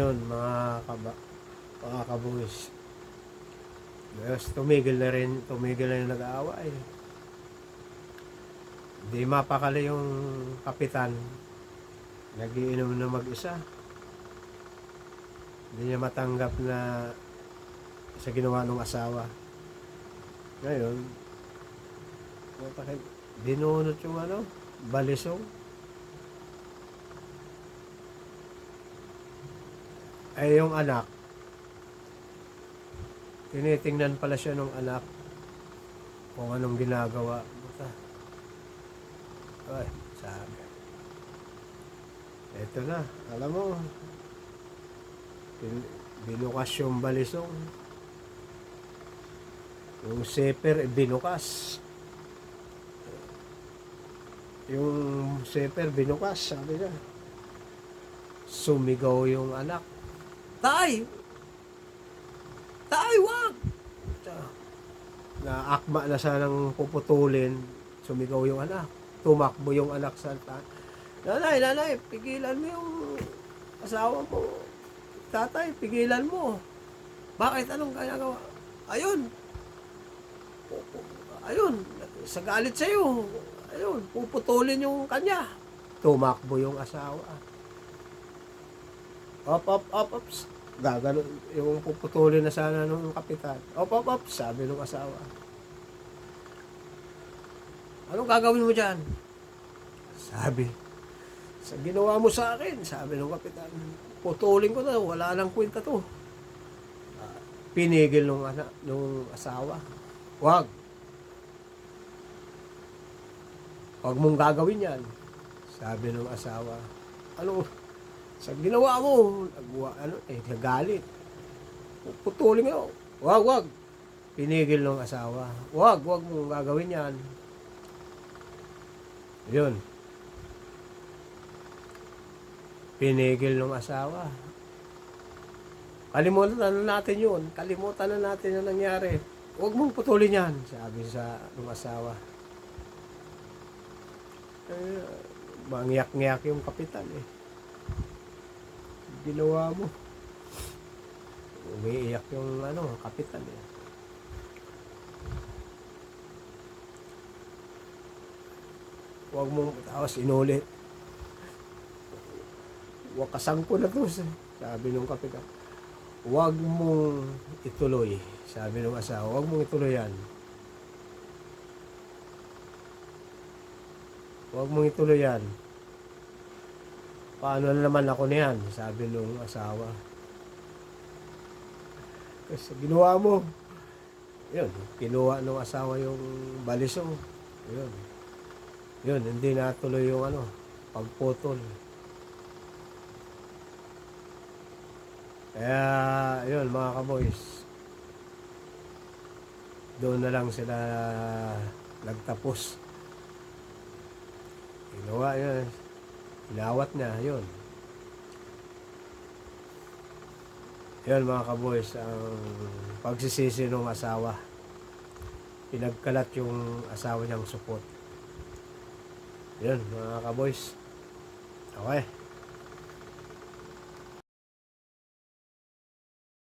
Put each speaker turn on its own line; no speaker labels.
Yun, mga kabuwis. Tapos tumigil na yung nag-aaway. Di mapakali yung kapitan. Nagiinom na mag-isa. Hindi niya matanggap na sa ginawa ng asawa. Ngayon, dinunot yung balisong. Ay yung anak, tinitingnan pala siya ng anak kung anong ginagawa. Ay, sabi. Eto na, alam mo, binukas yung balisong. Yung seper, binukas. Yung seper, binukas, sabi niya. Sumigaw yung anak. Tay! Tay, wag! Naakma na sanang puputulin. Sumigaw yung anak. Tumakbo yung anak sa Nanay, pigilan mo yung asawa mo. Tatay, pigilan mo. Bakit? Anong ginagawa? Ayun, sa galit sa'yo. Ayun, puputulin yung kanya. Tumakbo yung asawa. Op. Gagano, yung puputulin na sana nung kapitan. Op, sabi nung asawa. Anong gagawin mo dyan? Sabi, sa ginawa mo sa akin, sabi nung kapitan, putulin ko na, wala nang kwenta to. Pinigil nung asawa. Wag mong gagawin yan, sabi nung asawa. Ano, sa ginawa mo, nagalit. Putulin ko. Wag. Pinigil nung asawa. Wag mong gagawin yan. Yun. Pinigil nung asawa. Kalimutan na natin yun. Kalimutan na natin yung nangyari. Huwag mong putulin yan, sabi nung asawa. Mangyak-ngyak yung kapitan eh. Ginawa mo. Umiiyak yung kapitan eh. Huwag mong, tapos inulit. Wakasan ko na to, sabi nung kapitan. Huwag mong ituloy, sabi nung asawa. Huwag mong ituloy yan. Huwag mong ituloy yan. Paano na naman ako niyan, sabi nung asawa. Kasi ginawa mo. Yun, kinuha nung asawa yung balisong. Yun, hindi natuloy yung pagputol. Kaya, yun mga kaboys, doon na lang sila nagtapos. Ginawa yun, inawat niya, yun. Yun mga kaboys, ang pagsisisi ng asawa. Pinagkalat yung asawa niyang support. Yun mga kaboys. Okay.